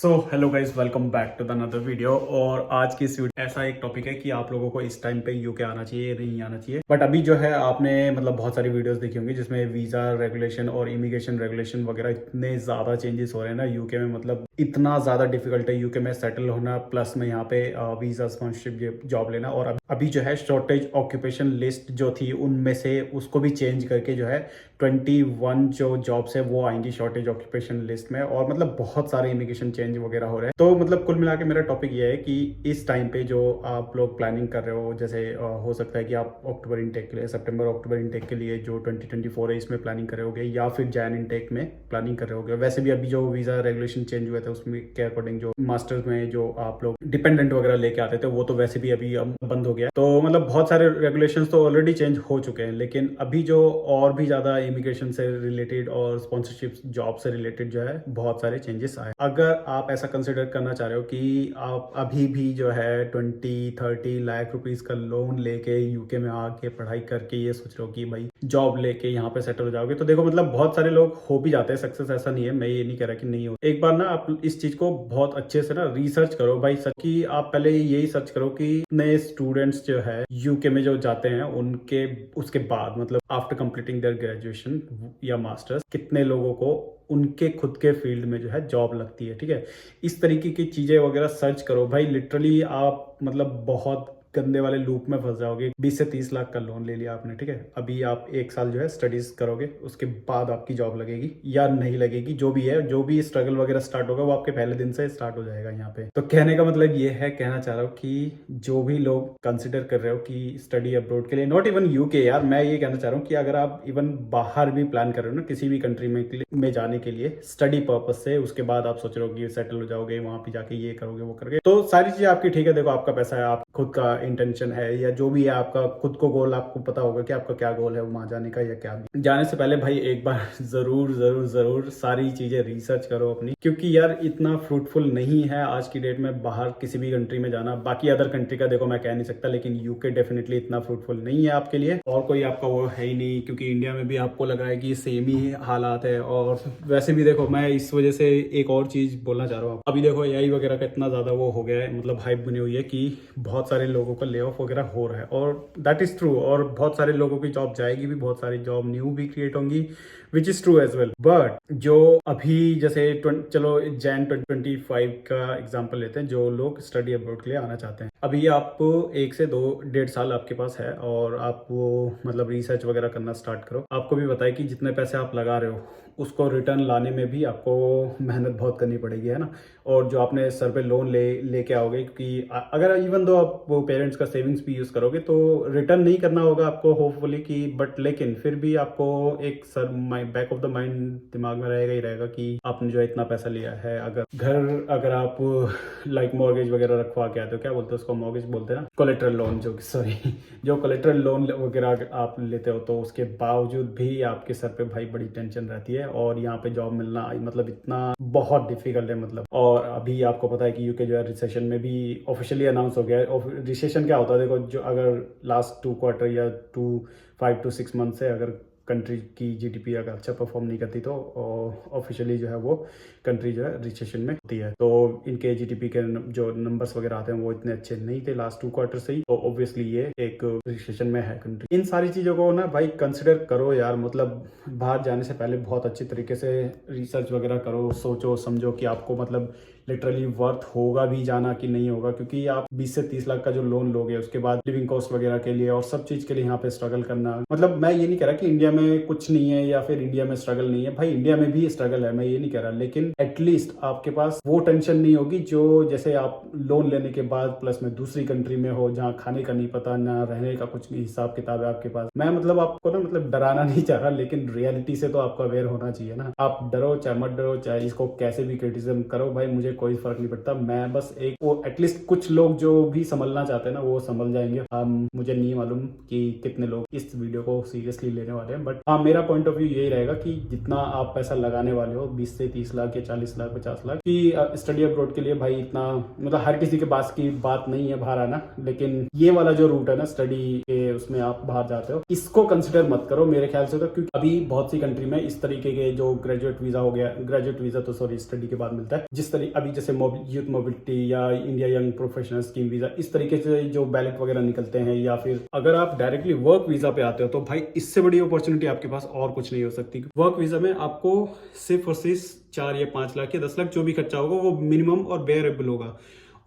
So hello guys, welcome back to the another video. और आज की इस वीडियो ऐसा एक टॉपिक है कि आप लोगों को इस टाइम पे यूके आना चाहिए नहीं आना चाहिए। बट अभी जो है आपने मतलब बहुत सारी वीडियोस देखी होंगी जिसमें वीजा रेगुलेशन और इमिग्रेशन रेगुलेशन वगैरह इतने ज्यादा चेंजेस हो रहे हैं ना यूके में। मतलब इतना ज्यादा डिफिकल्ट है यूके में सेटल होना, प्लस में यहाँ पे वीजा स्पॉन्सरशिप जॉब लेना। और अभी जो है शॉर्टेज ऑक्यूपेशन लिस्ट जो थी उनमें से उसको भी चेंज करके जो है 21 जो जॉब्स है वो आएंगी शॉर्टेज ऑक्यूपेशन लिस्ट में। और मतलब बहुत सारे इमिग्रेशन चेंज वगैरह हो रहे हैं। तो मतलब कुल मिला के मेरा टॉपिक ये है कि इस टाइम पे जो आप लोग प्लानिंग कर रहे हो, जैसे हो सकता है कि आप अक्टूबर इनटेक के लिए, सितंबर अक्टूबर इनटेक के लिए जो 2024 है इसमें प्लानिंग कर रहे होगे, या फिर जैन इनटेक में प्लानिंग कर रहे होगे। वैसे भी अभी जो वीजा रेगुलेशन चेंज हुए थे उसमें के अकॉर्डिंग जो मास्टर्स में जो आप लोग डिपेंडेंट वगैरह लेके आते थे वो तो वैसे भी अभी बंद हो गया। तो मतलब बहुत सारे रेगुलेशन तो ऑलरेडी चेंज हो चुके हैं, लेकिन अभी जो और भी ज्यादा इमिग्रेशन से रिलेटेड और स्पॉन्सरशिप जॉब से रिलेटेड जो है बहुत सारे चेंजेस आए। अगर आप ऐसा कंसिडर करना चाह रहे हो कि आप अभी भी जो है 20-30 लाख रुपीस का लोन लेके यूके में आके पढ़ाई करके ये सोच रहे हो कि भाई जॉब लेके यहाँ पे सेटल हो जाओगे, तो देखो मतलब बहुत सारे लोग हो भी जाते हैं सक्सेस, ऐसा नहीं है, मैं ये नहीं कह रहा कि नहीं हो। एक बार ना आप इस चीज को बहुत अच्छे से ना रिसर्च करो भाई, सच की आप पहले यही सर्च करो कि नए स्टूडेंट्स जो है यूके में जो जाते हैं उनके उसके बाद मतलब आफ्टर कंप्लीटिंग देयर ग्रेजुएशन या मास्टर्स कितने लोगों को उनके खुद के फील्ड में जो है जॉब लगती है। ठीक है, इस तरीके की चीजें वगैरह सर्च करो भाई। लिटरली आप मतलब बहुत गंदे वाले लूप में फंस जाओगे। 20 से 30 लाख का लोन ले लिया आपने, ठीक है, अभी आप एक साल जो है स्टडीज करोगे, उसके बाद आपकी जॉब लगेगी या नहीं लगेगी, जो भी है, जो भी स्ट्रगल वगैरह स्टार्ट होगा वो आपके पहले दिन से स्टार्ट हो जाएगा यहाँ पे। तो कहने का मतलब ये है, कहना चाह रहा हूँ कि जो भी लोग कंसिडर कर रहे हो कि स्टडी अब्रोड के लिए, नॉट इवन यूके यार, मैं ये कहना चाह रहा हूँ कि अगर आप इवन बाहर भी प्लान कर रहे हो ना किसी भी कंट्री में जाने के लिए स्टडी पर्पज से, उसके बाद आप सोच रहे हो कि सेटल हो जाओगे, वहां पे जाके ये करोगे वो करोगे, तो सारी चीजें आपकी ठीक है। देखो आपका पैसा है, आप खुद का इंटेंशन है या जो भी है आपका खुद को गोल, आपको पता होगा कि आपका क्या गोल है वहां जाने का या क्या भी। जाने से पहले भाई एक बार जरूर जरूर जरूर सारी चीजें रिसर्च करो अपनी, क्योंकि यार इतना फ्रूटफुल नहीं है आज की डेट में बाहर किसी भी कंट्री में जाना। बाकी अदर कंट्री का देखो मैं कह नहीं सकता, लेकिन यूके डेफिनेटली इतना फ्रूटफुल नहीं है आपके लिए, और कोई आपका वो है ही नहीं, क्योंकि इंडिया में भी आपको लग रहा है कि सेम ही हालात है। और वैसे भी देखो मैं इस वजह से एक और चीज बोलना चाह रहा हूँ, अभी देखो एआई वगैरह का इतना ज्यादा वो हो गया है, मतलब हाइप बनी हुई है कि बहुत सारे लोगों का ले ऑफ वगैरह हो रहा है, और दैट इज ट्रू। और बहुत सारे लोगों की जॉब जाएगी भी, बहुत सारी जॉब न्यू भी क्रिएट होंगी, which is true as well. But जो अभी जैसे चलो जैन 2025 का एग्जांपल लेते हैं, जो लोग स्टडी अब्रॉड के लिए आना चाहते हैं, अभी आप 1 से 2 1.5 साल आपके पास है और आप वो मतलब रिसर्च वगैरह करना स्टार्ट करो। आपको भी बताए कि जितने पैसे आप लगा रहे हो उसको रिटर्न लाने में भी आपको मेहनत बहुत करनी पड़ेगी, है ना। और जो आपने सर पे लोन लेके आओगे, क्योंकि अगर इवन दो आप वो पेरेंट्स का सेविंग्स भी यूज करोगे तो रिटर्न नहीं करना होगा आपको होपफुली कि, बट लेकिन फिर भी आपको एक sir back of the mind दिमाग में रहेगा ही रहेगा कि आपने जो इतना पैसा लिया है। अगर आप लाइक मॉर्गेज वगैरह रखवा के आते हो, क्या बोलते हो उसको, मॉर्गेज बोलते हैं ना, कोलेट्रल लोन, जो सॉरी जो कोलेट्रल लोन वगैरह आप लेते हो, तो उसके बावजूद भी आपके सर पे भाई बड़ी टेंशन रहती है, और यहाँ पे जॉब मिलना मतलब इतना बहुत डिफिकल्ट है मतलब। और अभी आपको पता है कि यूके जो है रिसेशन में भी ऑफिशियली अनाउंस हो गया है। और रिसेशन क्या होता है, देखो जो अगर लास्ट 2 क्वार्टर या 5 to 6 मंथ से अगर कंट्री की जीडीपी अगर अच्छा परफॉर्म नहीं करती तो ऑफिशियली जो है वो कंट्री जो है रिसेशन में होती है। तो इनके जीडीपी के जो नंबर्स वगैरह आते हैं वो इतने अच्छे नहीं थे लास्ट 2 क्वार्टर से ही, तो ऑब्वियसली ये एक रिसेशन में है कंट्री। इन सारी चीजों को ना भाई कंसिडर करो यार, मतलब बाहर जाने से पहले बहुत अच्छी तरीके से रिसर्च वगैरह करो, सोचो समझो कि आपको मतलब लिटरली वर्थ होगा भी जाना कि नहीं होगा, क्योंकि आप 20 से 30 लाख का जो लोन लोगे उसके बाद लिविंग कॉस्ट वगैरह के लिए और सब चीज के लिए यहाँ पे स्ट्रगल करना, मतलब मैं ये नहीं कह रहा कि इंडिया में कुछ नहीं है या फिर इंडिया में स्ट्रगल नहीं है, भाई इंडिया में भी स्ट्रगल है, मैं ये नहीं कह रहा, लेकिन एटलीस्ट आपके पास वो टेंशन नहीं होगी जो जैसे आप लोन लेने के बाद प्लस में दूसरी कंट्री में हो जहाँ खाने का नहीं पता, ना रहने का कुछ नहीं हिसाब किताब है आपके पास। मैं मतलब आपको ना मतलब डराना नहीं चाह रहा, लेकिन रियलिटी से तो आपको अवेयर होना चाहिए ना। आप डरो चाहे मत डरो, चाहे इसको कैसे भी क्रिटिसिज्म करो, भाई मुझे कोई फर्क नहीं पड़ता। मैं बस एक वो एटलीस्ट कुछ लोग जो भी संभलना चाहते हैं ना वो संभल जाएंगे। मुझे नहीं मालूम कि कितने लोग इस वीडियो को सीरियसली लेने वाले हैं, बट हाँ मेरा पॉइंट ऑफ व्यू यही रहेगा कि जितना आप पैसा लगाने वाले हो 20 से 30 लाख या 40 लाख 50 लाख की स्टडी अब्रॉड के लिए, भाई इतना मतलब हर किसी के पास की बात नहीं है बाहर आना, लेकिन ये वाला जो रूट है ना स्टडी के उसमें आप बाहर जाते हो, इसको कंसिडर मत करो मेरे ख्याल से, तो क्योंकि अभी बहुत सी कंट्री में इस तरीके के जो ग्रेजुएट वीजा हो गया, ग्रेजुएट वीजा तो सॉरी स्टडी के बाद मिलता है, जिस तरीके अभी जैसे यूथ मोबिलिटी या India young professional scheme visa, इस तरीके से जो बैलेट वगैरह निकलते हैं, या फिर अगर आप डायरेक्टली वर्क वीजा पे आते हो तो भाई इससे बड़ी अपॉर्चुनिटी आपके पास और कुछ नहीं हो सकती। वर्क वीजा में आपको सिर्फ और सिर्फ 4 या 5 लाख या 10 लाख जो भी खर्चा होगा वो मिनिमम और बेयरेबल होगा।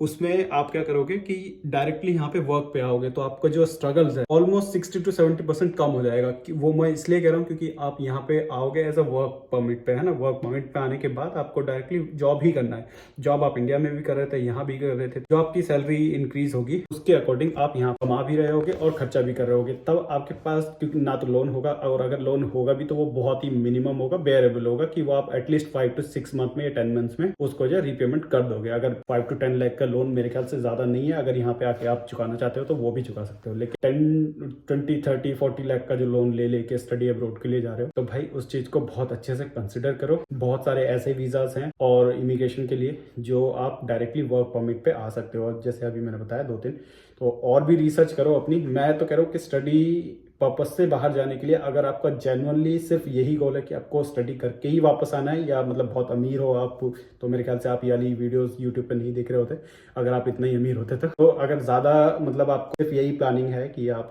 उसमें आप क्या करोगे कि डायरेक्टली यहाँ पे वर्क पे आओगे तो आपका जो स्ट्रगल्स है ऑलमोस्ट 60 to 70% कम हो जाएगा। वो मैं इसलिए कह रहा हूँ क्योंकि आप यहाँ पे आओगे एज अ वर्क परमिट पे, है ना। वर्क परमिट पे आने के बाद आपको डायरेक्टली जॉब ही करना है। जॉब आप इंडिया में भी कर रहे थे, यहाँ भी कर रहे थे, जो आपकी सैलरी इंक्रीज होगी उसके अकॉर्डिंग आप यहाँ कमा भी रहे होगे और खर्चा भी कर रहे होगे। तब आपके पास क्योंकि ना तो लोन होगा, और अगर लोन होगा भी तो वो बहुत ही मिनिमम होगा, बेयरेबल होगा, कि वो आप एटलीस्ट 5 to 6 मंथ में या 10 मंथ्स में उसको जो रीपेमेंट कर दोगे। अगर 5 to 10 लाख का लोन मेरे ख्याल से ज्यादा नहीं है, अगर यहाँ पे आके आप चुकाना चाहते हो तो वो भी चुका सकते हो। लेकिन 10, 20, 30, 40 लाख का जो लोन ले लेके स्टडी अब्रोड के लिए जा रहे हो तो भाई उस चीज को बहुत अच्छे से कंसिडर करो। बहुत सारे ऐसे वीजास हैं और इमिग्रेशन के लिए जो आप डायरेक्टली वर्क परमिट पे आ सकते हो, जैसे अभी मैंने बताया 2-3। तो और भी रिसर्च करो अपनी। मैं तो कह रहा हूँ कि स्टडी पर्पज से बाहर जाने के लिए अगर आपका जेन्युइनली सिर्फ यही गोल है कि आपको स्टडी करके ही वापस आना है, या मतलब बहुत अमीर हो आप, तो मेरे ख्याल से आप ये वाली वीडियोस यूट्यूब पे नहीं देख रहे होते अगर आप इतना ही अमीर होते तो अगर ज़्यादा मतलब आपको सिर्फ यही प्लानिंग है कि आप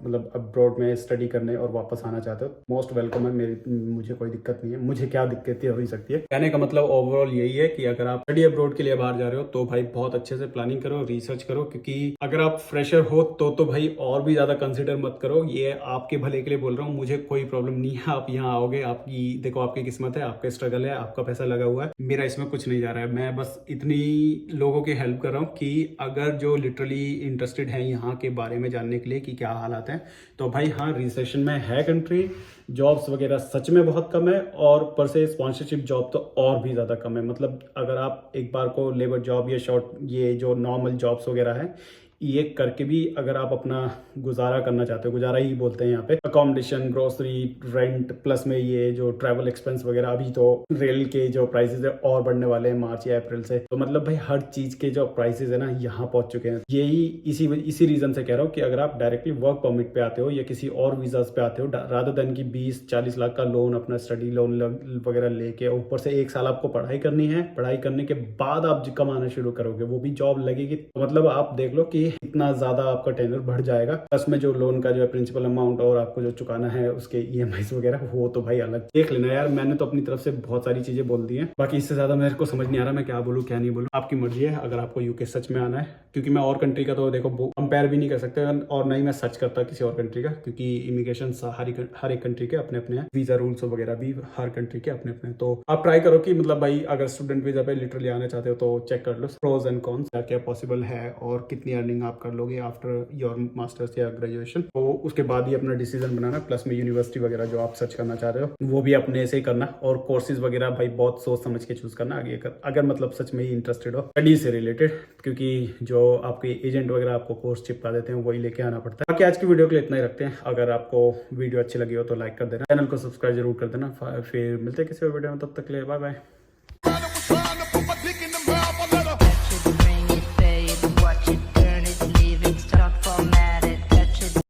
मतलब अब्रॉड में स्टडी करने और वापस आना चाहते हो, मोस्ट वेलकम है। मुझे कोई दिक्कत नहीं है, मुझे क्या दिक्कतें हो ही सकती है। कहने का मतलब ओवरऑल यही है कि अगर आप स्टडी अब्रॉड के लिए बाहर जा रहे हो तो भाई बहुत अच्छे से प्लानिंग करो, रिसर्च करो, क्योंकि अगर आप फ्रेशर हो तो भाई और भी ज़्यादा कंसिडर मत करो। ये आपके भले के लिए बोल रहा हूँ, मुझे कोई प्रॉब्लम नहीं है। आप यहाँ आओगे, आपकी देखो आपकी किस्मत है, आपका स्ट्रगल है, आपका पैसा लगा हुआ है, मेरा इसमें कुछ नहीं जा रहा है। मैं बस इतनी लोगों की हेल्प कर रहा हूँ कि अगर जो लिटरली इंटरेस्टेड है यहाँ के बारे में जानने के लिए कि क्या हालात हैं, तो भाई हाँ रिसेशन में है कंट्री, जॉब्स वगैरह सच में बहुत कम है, और पर से स्पॉन्सरशिप जॉब तो और भी ज़्यादा कम है। मतलब अगर आप एक बार को लेबर जॉब या शॉर्ट ये जो नॉर्मल जॉब्स वगैरह हैं ये करके भी अगर आप अपना गुजारा करना चाहते हो, गुजारा ही बोलते हैं यहाँ पे, अकोमोडेशन, ग्रोसरी, रेंट, प्लस में ये जो ट्रैवल एक्सपेंस वगैरह, अभी तो रेल के जो प्राइसेस है और बढ़ने वाले हैं मार्च या अप्रैल से, तो मतलब भाई हर चीज के जो प्राइसेस है ना यहाँ पहुंच चुके हैं। यही इसी रीजन से कह रहा हूँ कि अगर आप डायरेक्टली वर्क परमिट पे आते हो या किसी और वीजाज पे आते हो, रादर देन की 20-40 लाख का लोन, अपना स्टडी लोन वगैरह लेके, ऊपर से 1 साल आपको पढ़ाई करनी है, पढ़ाई करने के बाद आप कमाना शुरू करोगे, वो भी जॉब लगेगी, तो मतलब आप देख लो कि इतना ज्यादा आपका टेन्योर बढ़ जाएगा। प्लस में जो लोन का जो है प्रिंसिपल अमाउंट और आपको जो चुकाना है उसके ईएमआईस वगैरह, वो तो भाई अलग देख लेना यार। मैंने तो अपनी तरफ से बहुत सारी चीजें बोल दी हैं, बाकी इससे ज्यादा मेरे को समझ नहीं आ रहा मैं क्या बोलूँ क्या नहीं बोलूँ। आपकी मर्जी है अगर आपको यूके सच में आना है, क्योंकि मैं और कंट्री का तो देखो कंपेयर भी नहीं कर सकते, और नहीं मैं सच करता किसी और कंट्री का, क्योंकि इमिग्रेशन हर एक कंट्री के अपने अपने हैं, वीजा रूल्स वगैरह भी हर कंट्री के अपने अपने। तो आप ट्राई करो कि मतलब भाई अगर स्टूडेंट वीजा पे लिटरली आना चाहते हो तो चेक कर लो प्रोज एंड कॉन्स, क्या क्या पॉसिबल है और कितनी अर्निंग आप कर लोगे आफ्टर योर मास्टर्स या ग्रेजुएशन। तो उसके बाद ही अपना डिसीजन बनाना। प्लस में यूनिवर्सिटी वगैरह जो आप सर्च करना चाह रहे हो वो भी अपने से ही करना, और कोर्सेज वगैरह भाई बहुत सोच समझ के चूज करना आगे अगर मतलब सच में ही इंटरेस्टेड हो स्टडी से रिलेटेड, क्योंकि जो आपके एजेंट वगैरह आपको कोर्स चिपका देते हैं वही लेके आना पड़ता है। बाकी आज की वीडियो के लिए इतना ही रखते हैं। अगर आपको वीडियो अच्छी लगी हो तो लाइक कर देना, चैनल को सब्सक्राइब जरूर कर देना। फिर मिलते हैं किसी और वीडियो में, तब तक के लिए बाय बाय।